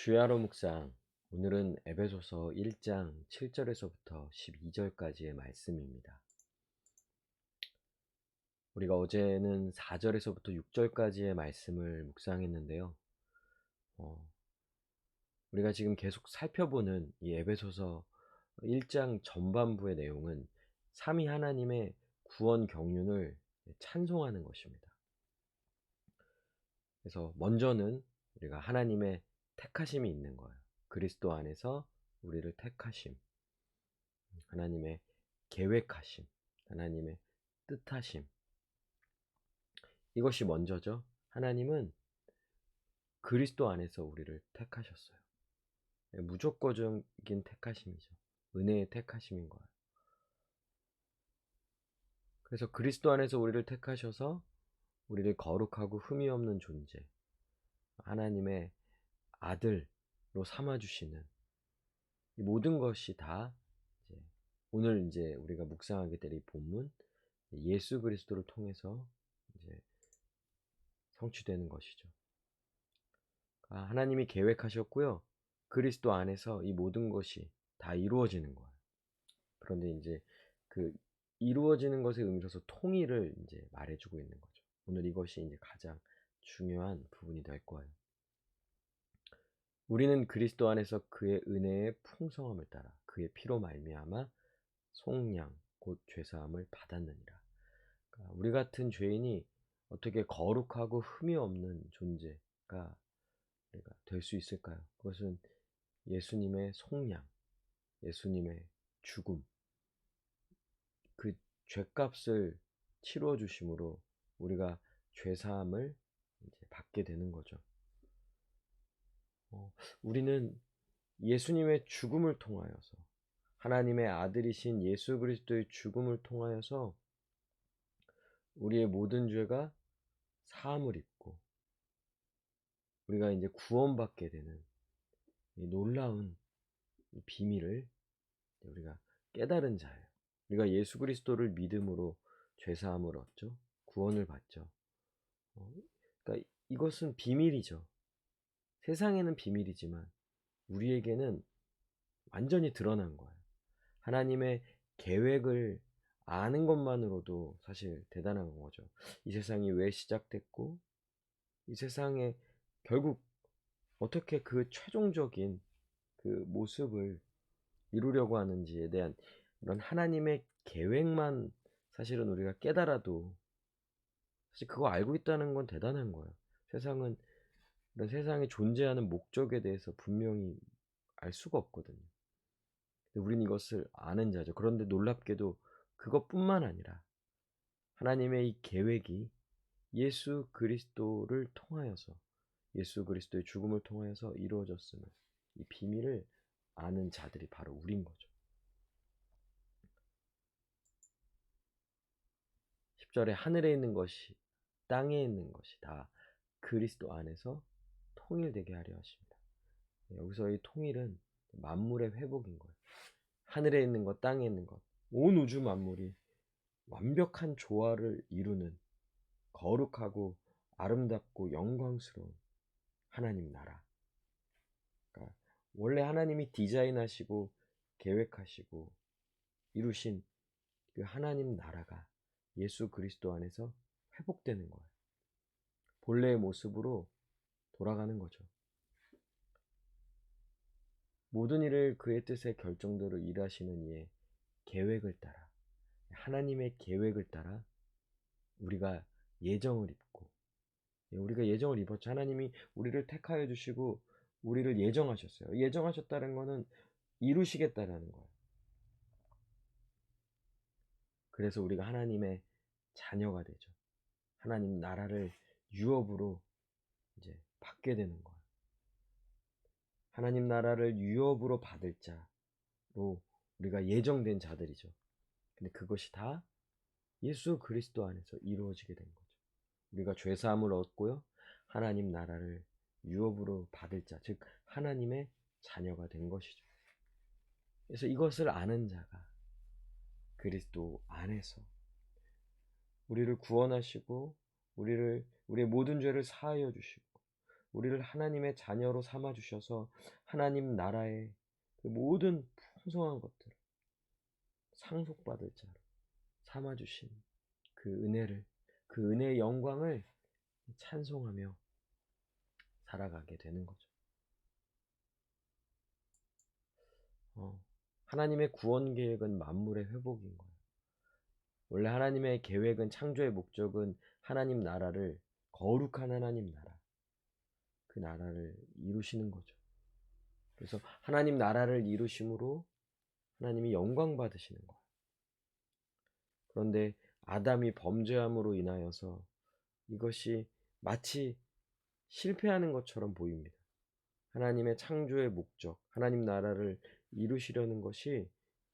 주야로 묵상. 오늘은 에베소서 1장 7절에서부터 12절까지의 말씀입니다. 우리가 어제는 4절에서부터 6절까지의 말씀을 묵상했는데요. 우리가 지금 계속 살펴보는 이 에베소서 1장 전반부의 내용은 삼위 하나님의 구원 경륜을 찬송하는 것입니다. 그래서 먼저는 우리가 하나님의 택하심이 있는 거예요. 그리스도 안에서 우리를 택하심, 하나님의 계획하심, 하나님의 뜻하심. 이것이 먼저죠. 하나님은 그리스도 안에서 우리를 택하셨어요. 무조건적인 택하심이죠. 은혜의 택하심인 거예요. 그래서 그리스도 안에서 우리를 택하셔서 우리를 거룩하고 흠이 없는 존재, 하나님의 아들로 삼아주시는 이 모든 것이 다 오늘 우리가 묵상하게 될 이 본문, 예수 그리스도를 통해서 성취되는 것이죠. 하나님이 계획하셨고요. 그리스도 안에서 이 모든 것이 다 이루어지는 거예요. 그런데 그 이루어지는 것의 의미로서 통일을 말해주고 있는 거죠. 오늘 이것이 가장 중요한 부분이 될 거예요. 우리는 그리스도 안에서 그의 은혜의 풍성함을 따라 그의 피로 말미암아 속량 곧 죄사함을 받았느니라. 그러니까 우리 같은 죄인이 어떻게 거룩하고 흠이 없는 존재가 될 수 있을까요? 그것은 예수님의 속량, 예수님의 죽음, 그 죄값을 치루어 주심으로 우리가 죄사함을 받게 되는 거죠. 우리는 예수님의 죽음을 통하여서, 하나님의 아들이신 예수 그리스도의 죽음을 통하여서 우리의 모든 죄가 사함을 입고 우리가 구원받게 되는 이 놀라운 비밀을 우리가 깨달은 자예요. 우리가 예수 그리스도를 믿음으로 죄사함을 얻죠. 구원을 받죠. 그러니까 이것은 비밀이죠. 세상에는 비밀이지만 우리에게는 완전히 드러난 거예요. 하나님의 계획을 아는 것만으로도 사실 대단한 거죠. 이 세상이 왜 시작됐고, 이 세상에 결국 어떻게 그 최종적인 그 모습을 이루려고 하는지에 대한 이런 하나님의 계획만 사실은 우리가 깨달아도 사실 그거 알고 있다는 건 대단한 거예요. 이런 세상에 존재하는 목적에 대해서 분명히 알 수가 없거든요. 근데 우린 이것을 아는 자죠. 그런데 놀랍게도 그것뿐만 아니라 하나님의 이 계획이 예수 그리스도를 통하여서, 예수 그리스도의 죽음을 통하여서 이루어졌음을, 이 비밀을 아는 자들이 바로 우린 거죠. 10절에 하늘에 있는 것이 땅에 있는 것이 다 그리스도 안에서 통일되게 하려 하십니다. 여기서 이 통일은 만물의 회복인 거예요. 하늘에 있는 것, 땅에 있는 것, 온 우주 만물이 완벽한 조화를 이루는 거룩하고 아름답고 영광스러운 하나님 나라. 그러니까 원래 하나님이 디자인하시고 계획하시고 이루신 그 하나님 나라가 예수 그리스도 안에서 회복되는 거예요. 본래의 모습으로 돌아가는 거죠. 모든 일을 그의 뜻의 결정대로 일하시는 이의 계획을 따라, 하나님의 계획을 따라 우리가 예정을 입고, 우리가 예정을 입었죠. 하나님이 우리를 택하여 주시고 우리를 예정하셨어요. 예정하셨다는 것은 이루시겠다라는 거예요. 그래서 우리가 하나님의 자녀가 되죠. 하나님 나라를 유업으로 받게 되는 거예요. 하나님 나라를 유업으로 받을 자로 우리가 예정된 자들이죠. 근데 그것이 다 예수 그리스도 안에서 이루어지게 된 거죠. 우리가 죄사함을 얻고요. 하나님 나라를 유업으로 받을 자, 즉 하나님의 자녀가 된 것이죠. 그래서 이것을 아는 자가 그리스도 안에서 우리를 구원하시고 우리의 모든 죄를 사하여 주시고 우리를 하나님의 자녀로 삼아주셔서 하나님 나라의 그 모든 풍성한 것들을 상속받을 자로 삼아주신 그 은혜를, 그 은혜의 영광을 찬송하며 살아가게 되는 거죠. 하나님의 구원 계획은 만물의 회복인 거예요. 원래 하나님의 계획은, 창조의 목적은 하나님 나라를, 거룩한 하나님 나라, 그 나라를 이루시는 거죠. 그래서 하나님 나라를 이루심으로 하나님이 영광 받으시는 거예요. 그런데 아담이 범죄함으로 인하여서 이것이 마치 실패하는 것처럼 보입니다. 하나님의 창조의 목적, 하나님 나라를 이루시려는 것이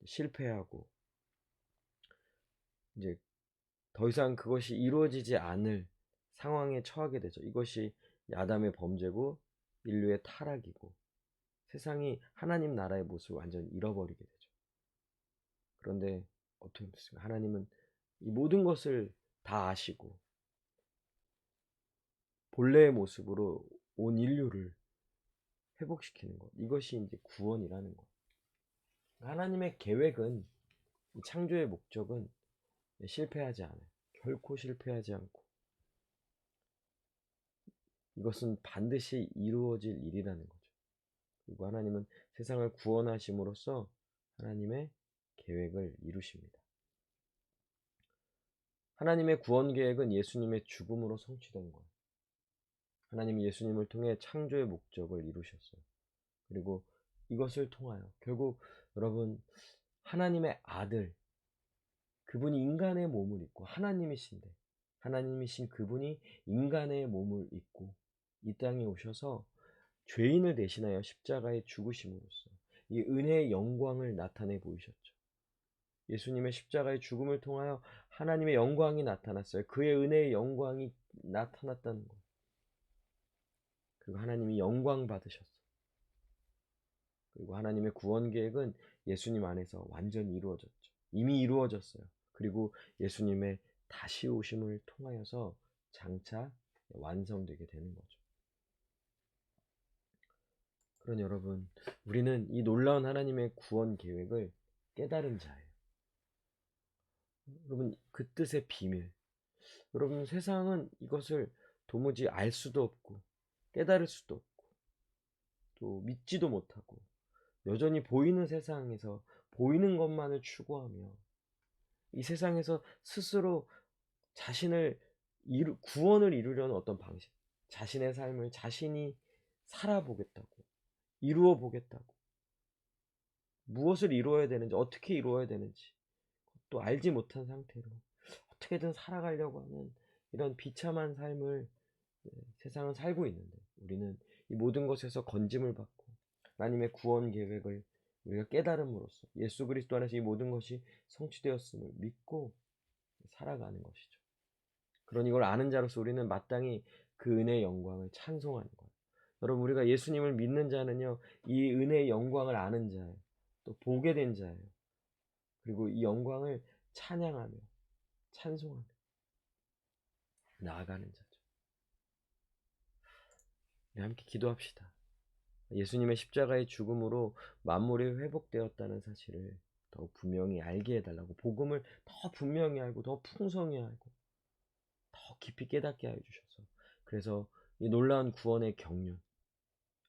실패하고 이제 더 이상 그것이 이루어지지 않을 상황에 처하게 되죠. 이것이 아담의 범죄고 인류의 타락이고 세상이 하나님 나라의 모습을 완전히 잃어버리게 되죠. 그런데 어떻게 됐습니까? 하나님은 이 모든 것을 다 아시고 본래의 모습으로 온 인류를 회복시키는 것, 이것이 이제 구원이라는 것. 하나님의 계획은, 이 창조의 목적은 실패하지 않아요. 결코 실패하지 않고 이것은 반드시 이루어질 일이라는 거죠. 그리고 하나님은 세상을 구원하심으로써 하나님의 계획을 이루십니다. 하나님의 구원 계획은 예수님의 죽음으로 성취된 거예요. 하나님이 예수님을 통해 창조의 목적을 이루셨어요. 그리고 이것을 통하여 결국 여러분, 하나님의 아들, 그분이 인간의 몸을 입고 하나님이신데, 하나님이신 그분이 인간의 몸을 입고 이 땅에 오셔서 죄인을 대신하여 십자가에 죽으심으로써 이 은혜의 영광을 나타내 보이셨죠. 예수님의 십자가의 죽음을 통하여 하나님의 영광이 나타났어요. 그의 은혜의 영광이 나타났다는 것. 그리고 하나님이 영광 받으셨어요. 그리고 하나님의 구원 계획은 예수님 안에서 완전히 이루어졌죠. 이미 이루어졌어요. 그리고 예수님의 다시 오심을 통하여서 장차 완성되게 되는 거죠. 그런 여러분, 우리는 이 놀라운 하나님의 구원 계획을 깨달은 자예요. 여러분, 그 뜻의 비밀. 여러분, 세상은 이것을 도무지 알 수도 없고 깨달을 수도 없고 또 믿지도 못하고 여전히 보이는 세상에서 보이는 것만을 추구하며 이 세상에서 스스로 자신을 구원을 이루려는 어떤 방식, 자신의 삶을 자신이 살아보겠다고, 이루어 보겠다고, 무엇을 이루어야 되는지, 어떻게 이루어야 되는지 또 알지 못한 상태로 어떻게든 살아가려고 하는 이런 비참한 삶을 세상은 살고 있는데, 우리는 이 모든 것에서 건짐을 받고 하나님의 구원 계획을 우리가 깨달음으로써 예수 그리스도 안에서 이 모든 것이 성취되었음을 믿고 살아가는 것이죠. 그런 이걸 아는 자로서 우리는 마땅히 그 은혜의 영광을 찬송하는 거예요. 여러분, 우리가 예수님을 믿는 자는요, 이 은혜의 영광을 아는 자예요. 또 보게 된 자예요. 그리고 이 영광을 찬양하며 찬송하며 나아가는 자죠. 우리 함께 기도합시다. 예수님의 십자가의 죽음으로 만물이 회복되었다는 사실을 더 분명히 알게 해달라고, 복음을 더 분명히 알고 더 풍성히 알고 더 깊이 깨닫게 해주셔서, 그래서 이 놀라운 구원의 경륜,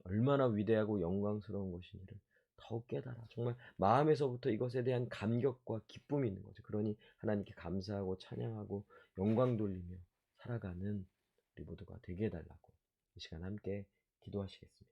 얼마나 위대하고 영광스러운 것인지를 더욱 깨달아 정말 마음에서부터 이것에 대한 감격과 기쁨이 있는 거죠. 그러니 하나님께 감사하고 찬양하고 영광 돌리며 살아가는 우리 모두가 되게 해달라고 이 시간 함께 기도하시겠습니다.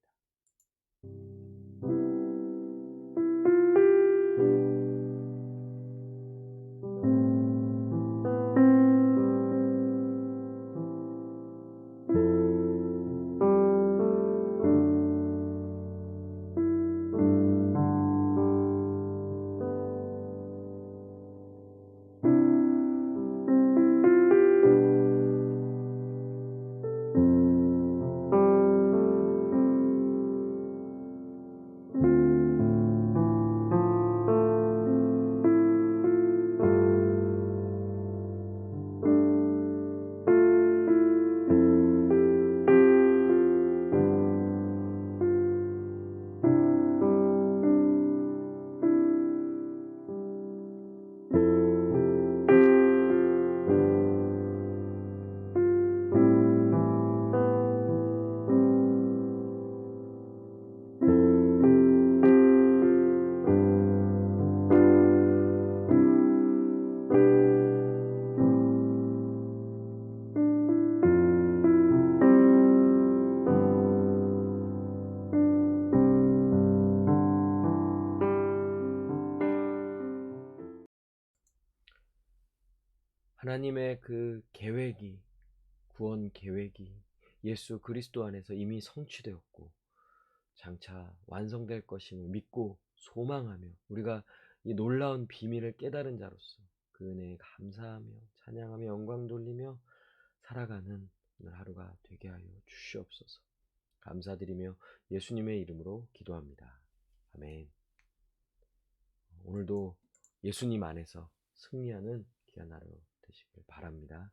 하나님의 그 계획이, 구원 계획이 예수 그리스도 안에서 이미 성취되었고 장차 완성될 것임을 믿고 소망하며 우리가 이 놀라운 비밀을 깨달은 자로서 그 은혜에 감사하며 찬양하며 영광 돌리며 살아가는 오늘 하루가 되게 하여 주시옵소서. 감사드리며 예수님의 이름으로 기도합니다. 아멘. 오늘도 예수님 안에서 승리하는 귀한 하루 되시길 바랍니다.